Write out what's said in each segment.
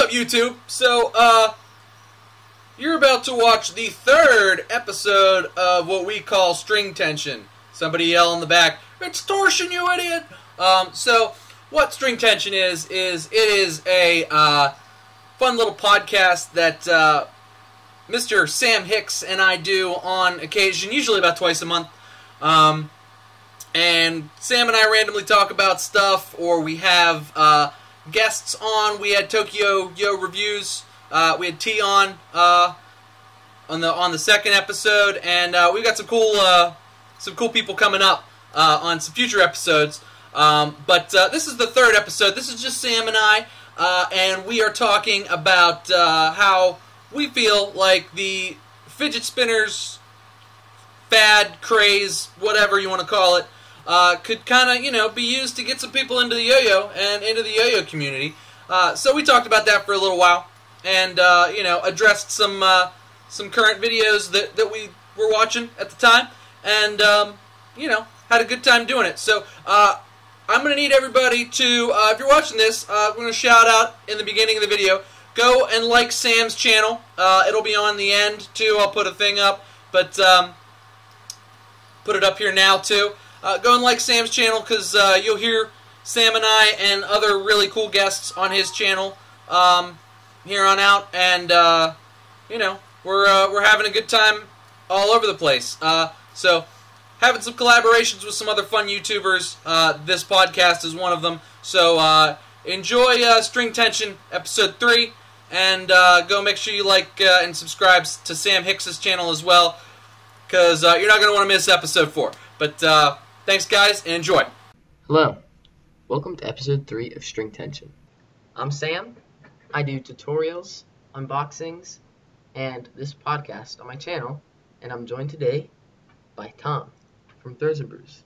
up, YouTube? So, you're about to watch the third episode of what we call String Tension. Somebody yell in the back, "Extortion, you idiot!" So, what String Tension is it is a fun little podcast that Mr. Sam Hicks and I do on occasion, usually about twice a month. And Sam and I randomly talk about stuff, or we have guests on. We had Tokyo Yo reviews. We had T on the second episode, and we've got some cool people coming up on some future episodes. But this is the third episode. This is just Sam and I, and we are talking about how we feel like the fidget spinners fad, craze, whatever you want to call it, could kind of, be used to get some people into the yo-yo and into the yo-yo community. So we talked about that for a little while, and addressed some current videos that we were watching at the time, and had a good time doing it. So I'm going to need everybody to, if you're watching this, we're going to shout out in the beginning of the video. Go and like Sam's channel. It'll be on the end too. I'll put a thing up, but put it up here now too. Go and like Sam's channel, because you'll hear Sam and I and other really cool guests on his channel here on out, and we're having a good time all over the place. So having some collaborations with some other fun YouTubers. This podcast is one of them. So enjoy String Tension episode 3, and go make sure you like and subscribe to Sam Hicks' channel as well, because you're not going to want to miss episode 4. But thanks, guys, and enjoy. Hello. Welcome to episode 3 of String Tension. I'm Sam. I do tutorials, unboxings, and this podcast on my channel, and I'm joined today by Tom from Throws and Brews.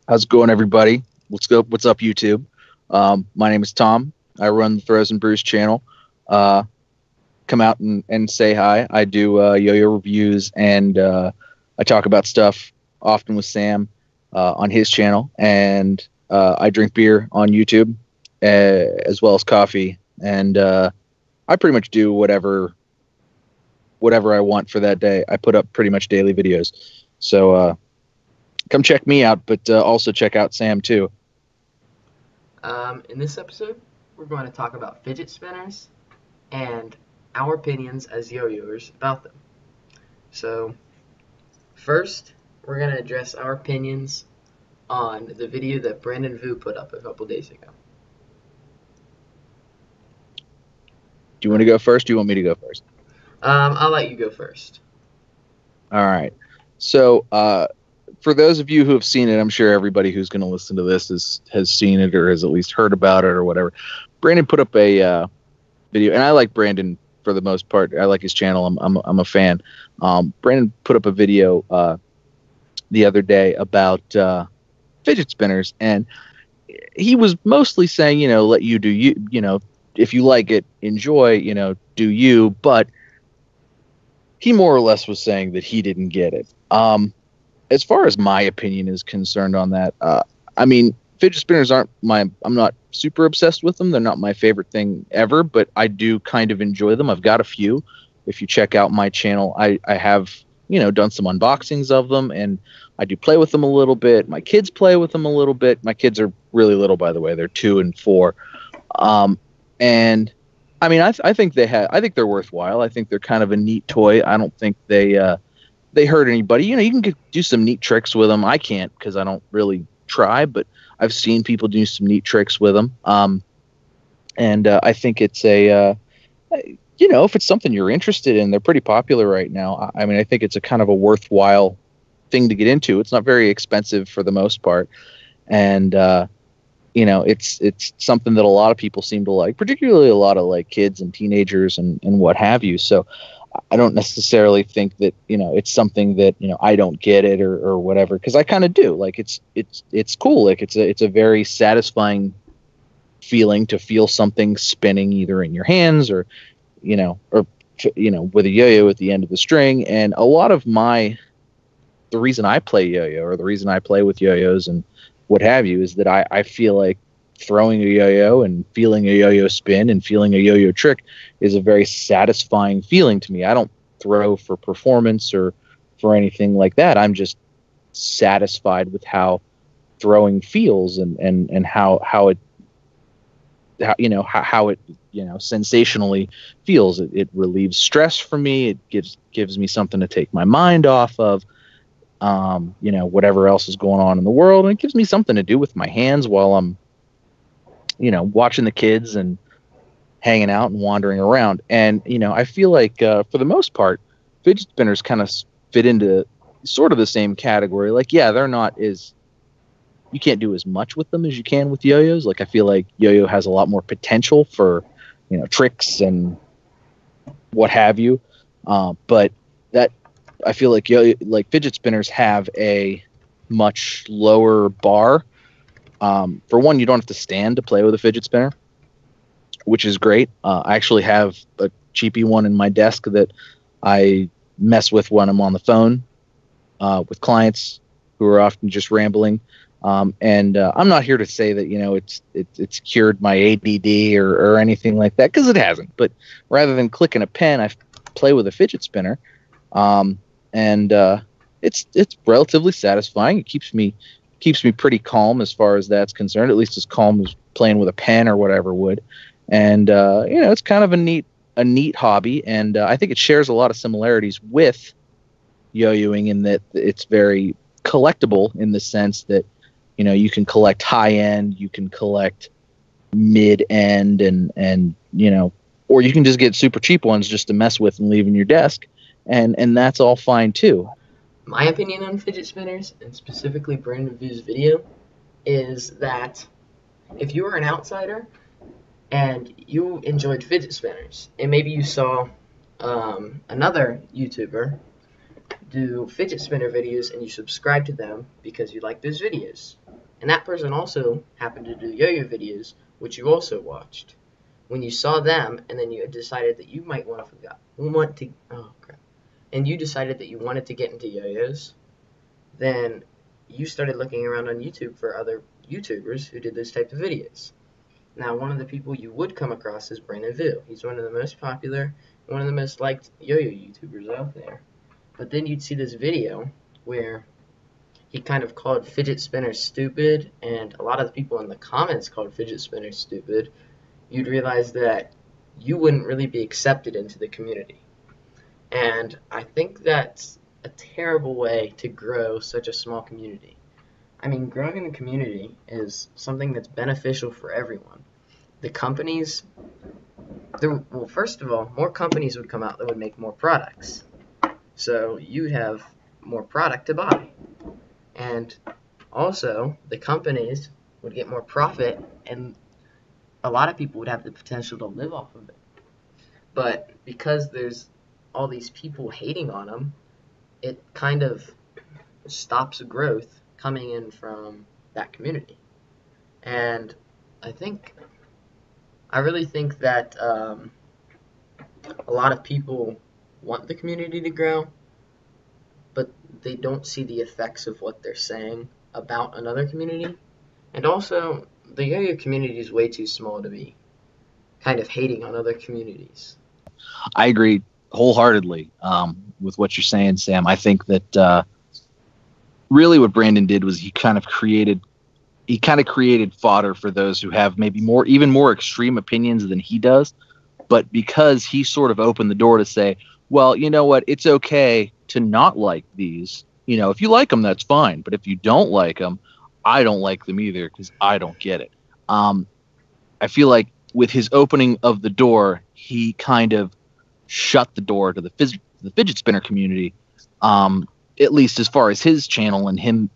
How's it going, everybody? What's up, YouTube? My name is Tom. I run the Throws and Brews channel. Come out and say hi. I do yo-yo reviews, and I talk about stuff often with Sam on his channel, and I drink beer on YouTube as well as coffee, and I pretty much do whatever I want for that day. I put up pretty much daily videos, so come check me out, but also check out Sam too. In this episode, we're going to talk about fidget spinners and our opinions as yo-yoers about them. So, first, we're going to address our opinions on the video that Brandon Vu put up a couple days ago. Do you want to go first, or do you want me to go first? I'll let you go first. All right. So, for those of you who have seen it, I'm sure everybody who's going to listen to this has seen it or has at least heard about it or whatever. Brandon put up a video, and I like Brandon for the most part. I like his channel. I'm a fan. Brandon put up a video the other day about fidget spinners, and he was mostly saying, let you do you, if you like it, enjoy, do you, but he more or less was saying that he didn't get it. As far as my opinion is concerned on that, I mean, fidget spinners I'm not super obsessed with them. They're not my favorite thing ever, but I do kind of enjoy them. I've got a few. If you check out my channel, I have, done some unboxings of them, and I do play with them a little bit. My kids play with them a little bit. My kids are really little, by the way. They're 2 and 4. And I mean, I think they're worthwhile. I think they're kind of a neat toy. I don't think they hurt anybody. You can do some neat tricks with them. I can't, because I don't really try, but I've seen people do some neat tricks with them. And I think it's if it's something you're interested in, they're pretty popular right now. I mean, I think it's a kind of a worthwhile thing to get into. It's not very expensive for the most part, and it's something that a lot of people seem to like, particularly a lot of like kids and teenagers and what have you. So I don't necessarily think that it's something that I don't get it or whatever, because I kind of do. Like it's cool. Like it's a very satisfying feeling to feel something spinning either in your hands or with a yo-yo at the end of the string. And a lot of the reason I play yo-yo, or the reason I play with yo-yos and what have you, is that I feel like throwing a yo-yo and feeling a yo-yo spin and feeling a yo-yo trick is a very satisfying feeling to me. I don't throw for performance or for anything like that. I'm just satisfied with how throwing feels and how it sensationally feels. It relieves stress for me. It gives me something to take my mind off of whatever else is going on in the world, and it gives me something to do with my hands while I'm watching the kids and hanging out and wandering around. And I feel like for the most part, fidget spinners kind of fit into sort of the same category. Like, yeah, they're not as, you can't do as much with them as you can with yo-yos. Like, I feel like yo-yo has a lot more potential for tricks and what have you, but that, I feel like fidget spinners have a much lower bar. For one, you don't have to stand to play with a fidget spinner, which is great. I actually have a cheapy one in my desk that I mess with when I'm on the phone with clients who are often just rambling. And I'm not here to say that it's cured my ADD or anything like that, because it hasn't. But rather than clicking a pen, I play with a fidget spinner, and it's relatively satisfying. It keeps me pretty calm as far as that's concerned, at least as calm as playing with a pen or whatever would. And it's kind of a neat hobby, and I think it shares a lot of similarities with yo-yoing in that it's very collectible, in the sense that you can collect high end, you can collect mid end, and or you can just get super cheap ones just to mess with and leave in your desk, and that's all fine too. My opinion on fidget spinners, and specifically Brandon Vu's video, is that if you were an outsider and you enjoyed fidget spinners, and maybe you saw another YouTuber do fidget spinner videos and you subscribe to them because you like those videos, and that person also happened to do yo-yo videos, which you also watched, when you saw them and then you decided that you might and you decided that you wanted to get into yo-yos, then you started looking around on YouTube for other YouTubers who did those types of videos. Now, one of the people you would come across is Brandon Vu. He's one of the most popular, one of the most liked yo-yo YouTubers out there. But then you'd see this video where he kind of called fidget spinners stupid, and a lot of the people in the comments called fidget spinners stupid. You'd realize that you wouldn't really be accepted into the community. And I think that's a terrible way to grow such a small community. I mean, growing a community is something that's beneficial for everyone. The companies, well, first of all, more companies would come out that would make more products. So you'd have more product to buy. And also, the companies would get more profit, and a lot of people would have the potential to live off of it. But because there's all these people hating on them, it kind of stops growth coming in from that community. And I really think that a lot of people want the community to grow, but they don't see the effects of what they're saying about another community. And also, the yo-yo community is way too small to be kind of hating on other communities. I agree wholeheartedly with what you're saying, Sam. I think that really what Brandon did was he kind of created fodder for those who have maybe even more extreme opinions than he does. But because he sort of opened the door to say, well, you know what, it's okay to not like these. If you like them, that's fine. But if you don't like them, I don't like them either, because I don't get it. I feel like with his opening of the door, he kind of shut the door to the fidget spinner community, at least as far as his channel and him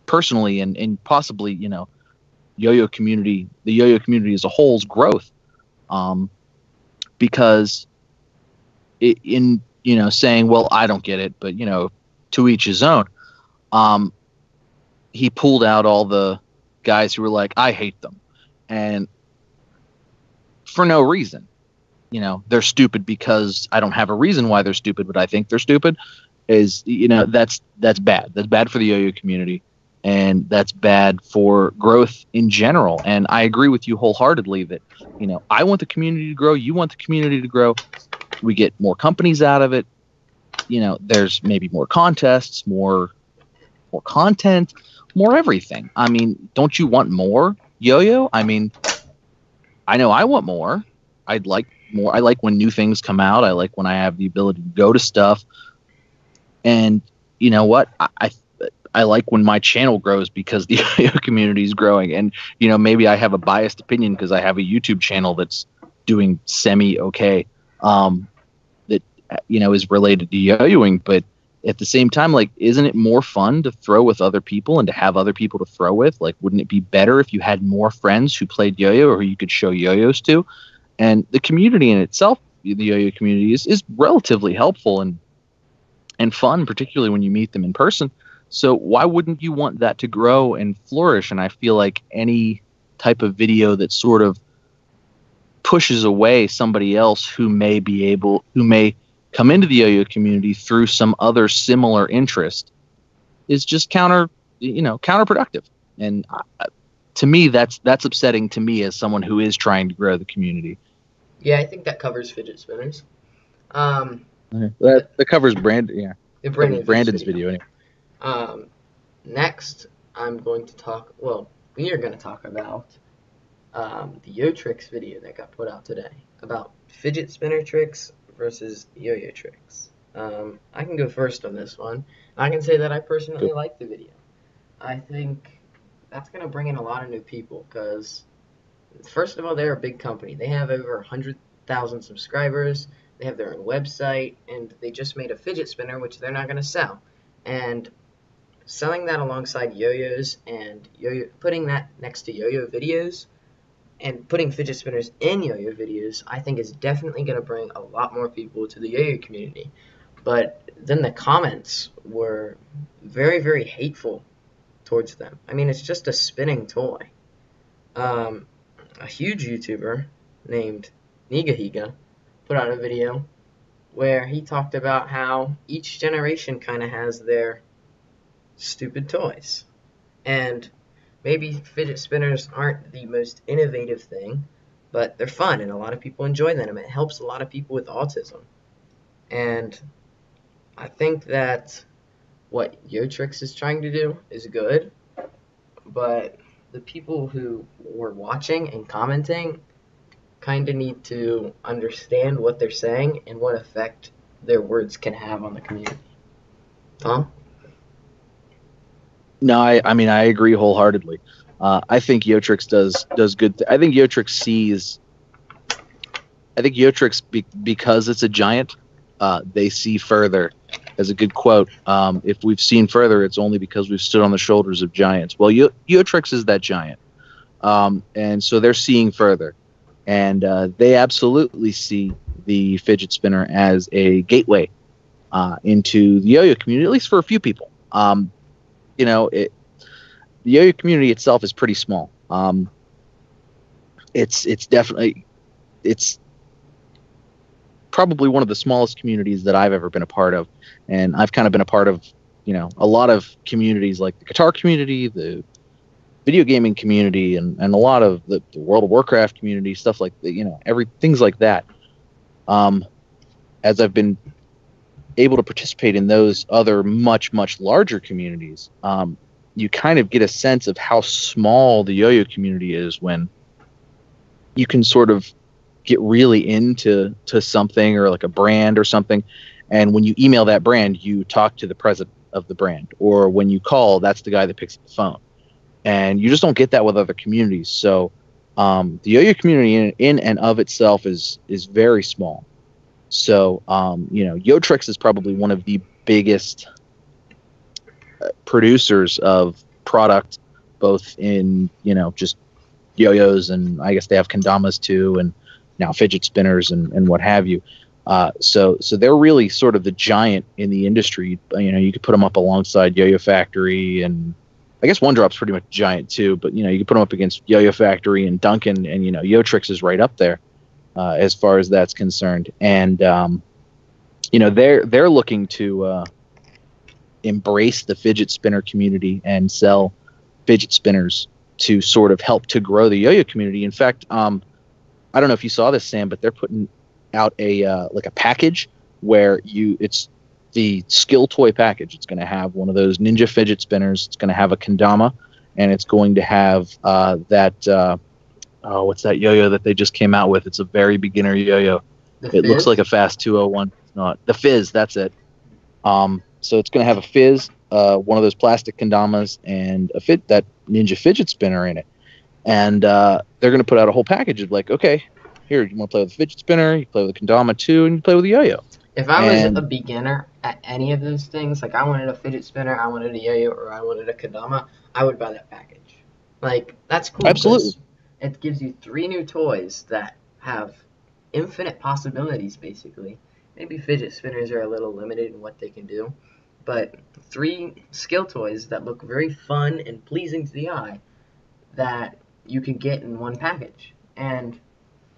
personally, and possibly, yo-yo community, the yo-yo community as a whole's growth. Because in saying, well, I don't get it, but to each his own. He pulled out all the guys who were like, I hate them, and for no reason. They're stupid because I don't have a reason why they're stupid, but I think they're stupid. That's bad. That's bad for the yo-yo community. and that's bad for growth in general. And I agree with you wholeheartedly that, I want the community to grow, you want the community to grow. We get more companies out of it. There's maybe more contests, more content, more everything. I mean, don't you want more, Yo-Yo? I mean, I know I want more. I'd like more. I like when new things come out. I like when I have the ability to go to stuff. And you know what? I like when my channel grows because the Yo-Yo community is growing. And maybe I have a biased opinion because I have a YouTube channel that's doing semi okay. That is related to yo-yoing, but at the same time, like, isn't it more fun to throw with other people and to have other people to throw with? Like, wouldn't it be better if you had more friends who played yo-yo or who you could show yo-yos to? And the community in itself, the yo-yo community, is relatively helpful and fun, particularly when you meet them in person. So why wouldn't you want that to grow and flourish? And I feel like any type of video that sort of pushes away somebody else who may come into the yo-yo community through some other similar interest is just counterproductive. And to me, that's upsetting to me as someone who is trying to grow the community. Yeah, I think that covers fidget spinners. That covers Brandon's video anyway. Next, we are going to talk about the Yo Tricks video that got put out today about fidget spinner tricks versus yo-yo tricks. I can go first on this one. I can say that I personally like the video. I think that's going to bring in a lot of new people because, first of all, they're a big company. They have over 100,000 subscribers. They have their own website, and they just made a fidget spinner, which they're not going to sell. And selling that alongside yo-yos and putting that next to yo-yo videos and putting fidget spinners in yo-yo videos, I think is definitely going to bring a lot more people to the yo-yo community. But then the comments were very, very hateful towards them. I mean, it's just a spinning toy. A huge YouTuber named Nigahiga put out a video where he talked about how each generation kind of has their stupid toys. And maybe fidget spinners aren't the most innovative thing, but they're fun and a lot of people enjoy them. It helps a lot of people with autism. And I think that what Yotrix is trying to do is good, but the people who were watching and commenting kind of need to understand what they're saying and what effect their words can have on the community. Tom? No, I mean, I agree wholeheartedly. I think Yotrix does good. I think Yotrix sees. I think Yotrix, because it's a giant, they see further. As a good quote, if we've seen further, it's only because we've stood on the shoulders of giants. Well, Yotrix is that giant, and so they're seeing further, and they absolutely see the fidget spinner as a gateway into the yo-yo community, at least for a few people. The yo-yo community itself is pretty small. It's probably one of the smallest communities that I've ever been a part of, and I've kind of been a part of a lot of communities like the guitar community, the video gaming community, and a lot of the World of Warcraft community, stuff like things like that. As I've been able to participate in those other much larger communities, you kind of get a sense of how small the yo-yo community is when you can sort of get really into something or like a brand or something, and when you email that brand, you talk to the president of the brand, or when you call, that's the guy that picks up the phone, and you just don't get that with other communities. So the yo-yo community in and of itself is very small. So Yotrix is probably one of the biggest producers of product, both in just yo-yos, and I guess they have kendamas too, and now fidget spinners and what have you. So they're really sort of the giant in the industry. You could put them up alongside Yo-Yo Factory, and I guess One Drop's pretty much giant too. But you could put them up against Yo-Yo Factory and Duncan, and Yotrix is right up there as far as that's concerned. And they're looking to embrace the fidget spinner community and sell fidget spinners to sort of help to grow the yo-yo community. In fact, I don't know if you saw this, Sam, but they're putting out a like a package where it's the skill toy package. It's going to have one of those ninja fidget spinners. It's going to have a kendama, and it's going to have what's that yo-yo that they just came out with? It's a very beginner yo-yo. It looks like a Fast 201. It's not. The Fizz, that's it. So it's going to have a Fizz, one of those plastic kendamas, and that ninja fidget spinner in it. And they're going to put out a whole package of like, okay, here, you want to play with the fidget spinner, you play with the kendama too, and you play with the yo-yo. If I was a beginner at any of those things, like I wanted a fidget spinner, I wanted a yo-yo, or I wanted a kendama, I would buy that package. Like, that's cool. Absolutely. It gives you 3 new toys that have infinite possibilities, basically. Maybe fidget spinners are a little limited in what they can do, but 3 skill toys that look very fun and pleasing to the eye that you can get in one package. And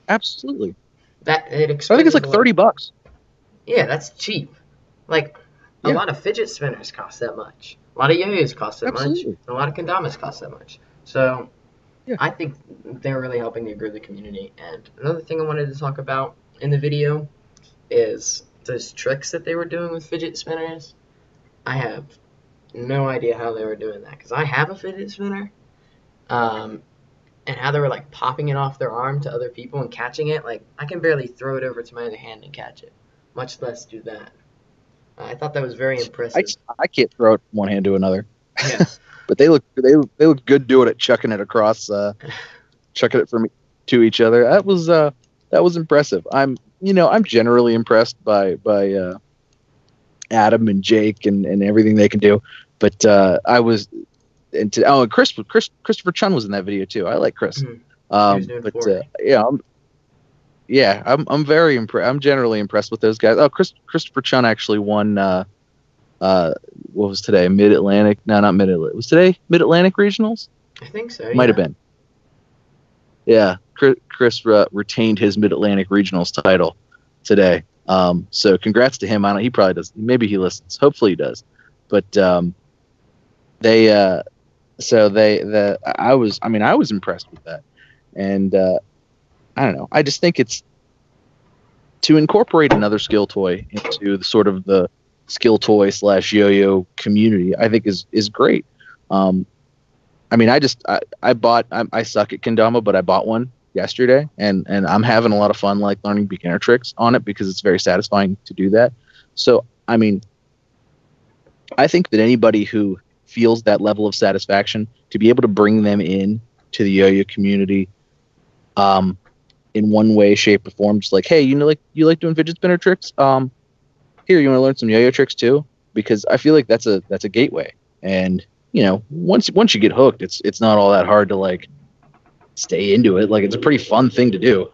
absolutely. That it I think it's like $30. Yeah, that's cheap. Like, a lot of fidget spinners cost that much. A lot of yo-yos cost that much. And a lot of kendamas cost that much. So, I think they're really helping to grow the community. And another thing I wanted to talk about in the video is those tricks that they were doing with fidget spinners. I have no idea how they were doing that, because I have a fidget spinner. And how they were like popping it off their arm to other people and catching it. Like, I can barely throw it over to my other hand and catch it, much less do that. I thought that was very impressive. I can't throw it from one hand to another. Yeah. But they look good doing it, chucking it across, chucking it from to each other. That was impressive. I'm generally impressed by Adam and Jake and everything they can do. But I was. Christopher Chun was in that video too. I like Chris. I'm very impressed. I'm generally impressed with those guys. Oh, Christopher Chun actually won. What was today? Mid-Atlantic? No, not Mid-Atlantic. Was today Mid-Atlantic Regionals? I think so. Might have been. Yeah, Chris retained his Mid-Atlantic Regionals title today. So congrats to him. He probably does. Maybe he listens. Hopefully he does. But I was impressed with that. And I don't know. I just think it's to incorporate another skill toy into the sort of the skill toy / yo-yo community, I think is great. I suck at kendama, but I bought one yesterday and I'm having a lot of fun like learning beginner tricks on it because it's very satisfying to do that. So, I think that anybody who feels that level of satisfaction to be able to bring them in to the yo-yo community in one way, shape, or form, just like, hey, you like doing fidget spinner tricks? Here, you want to learn some yo-yo tricks too? Because I feel like that's a gateway. And once you get hooked, it's not all that hard to like stay into it. Like, it's a pretty fun thing to do.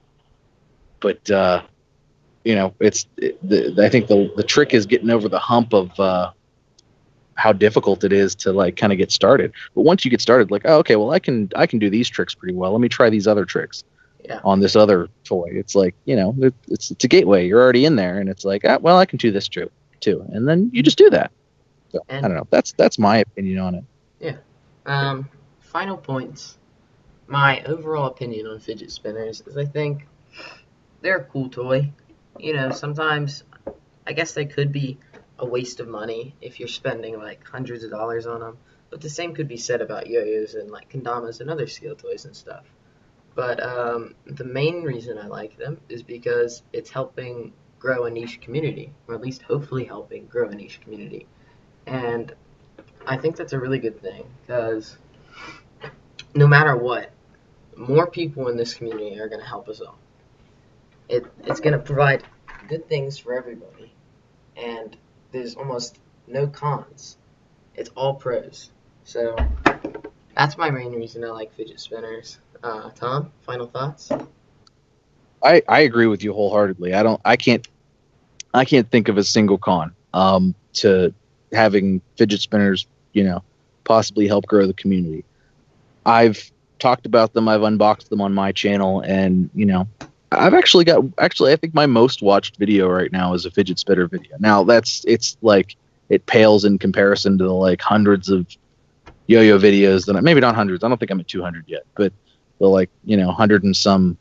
But I think the trick is getting over the hump of how difficult it is to like kind of get started. But once you get started, like, oh, okay, well, I can do these tricks pretty well. Let me try these other tricks on this other toy. It's like, it's a gateway. You're already in there, and it's like, well, I can do this too, and then you just do that. So I don't know. That's my opinion on it. Yeah. Final points. My overall opinion on fidget spinners is I think they're a cool toy. Sometimes I guess they could be a waste of money if you're spending like hundreds of dollars on them. But the same could be said about yo-yos and like kendamas and other skill toys and stuff. But the main reason I like them is because it's helping grow a niche community, or at least hopefully helping grow a niche community. And I think that's a really good thing, because no matter what, more people in this community are going to help us all. It's going to provide good things for everybody, and there's almost no cons. It's all pros. So that's my main reason I like fidget spinners. Tom, final thoughts? I agree with you wholeheartedly. I can't think of a single con to having fidget spinners, possibly help grow the community. I've talked about them, I've unboxed them on my channel, and I've actually I think my most watched video right now is a fidget spinner video. Now it's like it pales in comparison to the like hundreds of yo-yo videos that maybe not hundreds. I don't think I'm at 200 yet, but the like 100 and some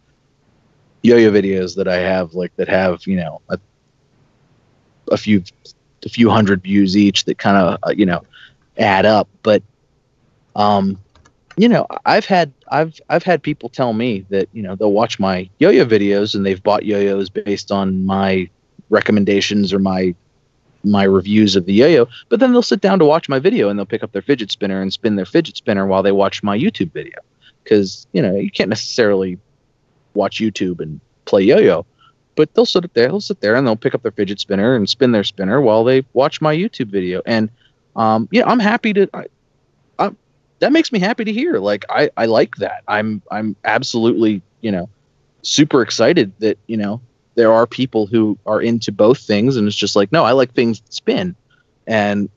yo-yo videos that I have that have a few hundred views each that kind of add up. But I've had people tell me that they'll watch my yo-yo videos and they've bought yo-yos based on my recommendations or my reviews of the yo-yo, but then they'll sit down to watch my video and they'll pick up their fidget spinner and spin their fidget spinner while they watch my YouTube video, because you can't necessarily watch YouTube and play yo-yo, but they'll sit there and they'll pick up their fidget spinner and spin their spinner while they watch my YouTube video. And I'm happy to that makes me happy to hear. Like I like that. I'm absolutely super excited that there are people who are into both things, and it's just like, no, I like things that spin, and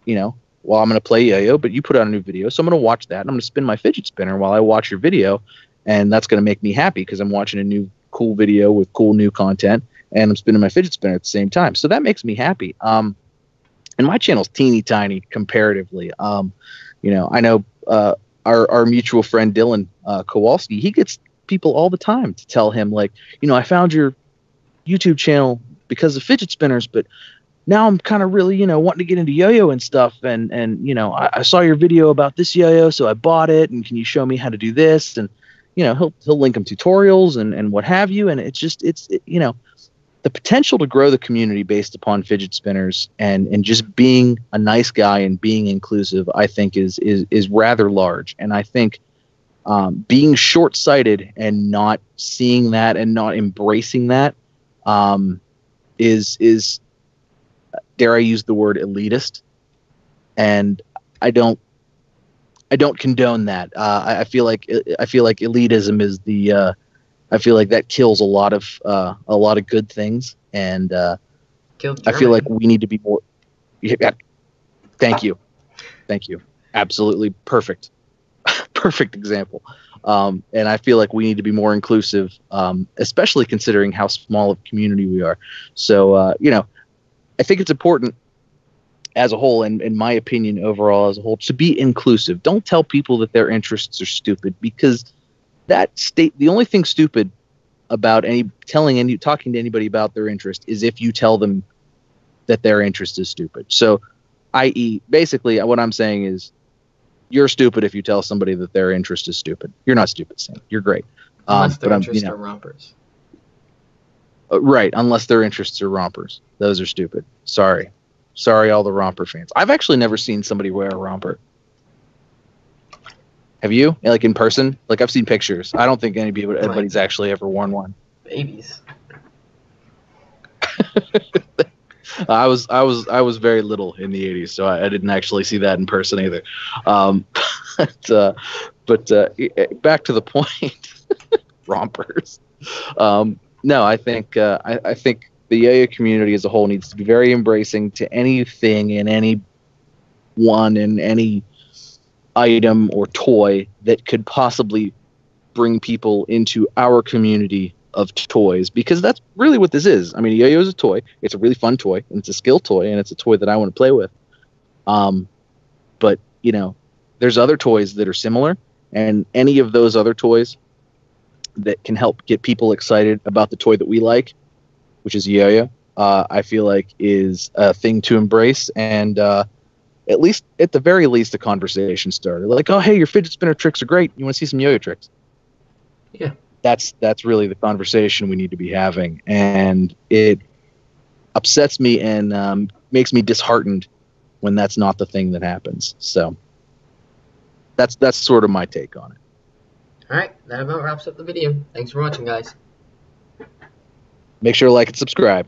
well, I'm going to play yo-yo, but you put out a new video, so I'm going to watch that and I'm going to spin my fidget spinner while I watch your video, and that's going to make me happy because I'm watching a new cool video with cool new content and I'm spinning my fidget spinner at the same time. So that makes me happy. And my channel's teeny tiny comparatively. I know our mutual friend Dylan Kowalski, he gets people all the time to tell him like, I found your YouTube channel because of fidget spinners, but now I'm kind of really, wanting to get into yo-yo and stuff. And I saw your video about this yo-yo, so I bought it. And can you show me how to do this? And, he'll link them tutorials and what have you. And it's the potential to grow the community based upon fidget spinners and just being a nice guy and being inclusive, I think is rather large. And I think being short-sighted and not seeing that and not embracing that is dare I use the word elitist, and I don't condone that. I feel like elitism is the I feel like that kills a lot of good things, and I feel like we need to be more. Yeah, thank you, absolutely perfect example. And I feel like we need to be more inclusive, especially considering how small of a community we are. So, I think it's important as a whole, and in my opinion, overall as a whole, to be inclusive. Don't tell people that their interests are stupid, because the only thing stupid about talking to anybody about their interest is if you tell them that their interest is stupid. So, i.e., basically, what I'm saying is, you're stupid if you tell somebody that their interest is stupid. You're not stupid, Sam. You're great. Unless their interests are rompers. Right, unless their interests are rompers. Those are stupid. Sorry, all the romper fans. I've actually never seen somebody wear a romper. Have you? Like in person? Like I've seen pictures. I don't think anybody's actually ever worn one. Babies. I was very little in the 80s, so I didn't actually see that in person either. But back to the point, rompers. No, I think the yo-yo community as a whole needs to be very embracing to anything and anyone and any item or toy that could possibly bring people into our community of toys, because that's really what this is. I mean, a yo-yo is a toy. It's a really fun toy, and it's a skill toy, and it's a toy that I want to play with. But there's other toys that are similar, and any of those other toys that can help get people excited about the toy that we like, which is a yo-yo, I feel like is a thing to embrace, and at the very least, a conversation starter. Like, oh, hey, your fidget spinner tricks are great. You want to see some yo-yo tricks? Yeah. That's really the conversation we need to be having, and it upsets me and makes me disheartened when that's not the thing that happens. So that's sort of my take on it. All right, that about wraps up the video. Thanks for watching, guys. Make sure to like and subscribe.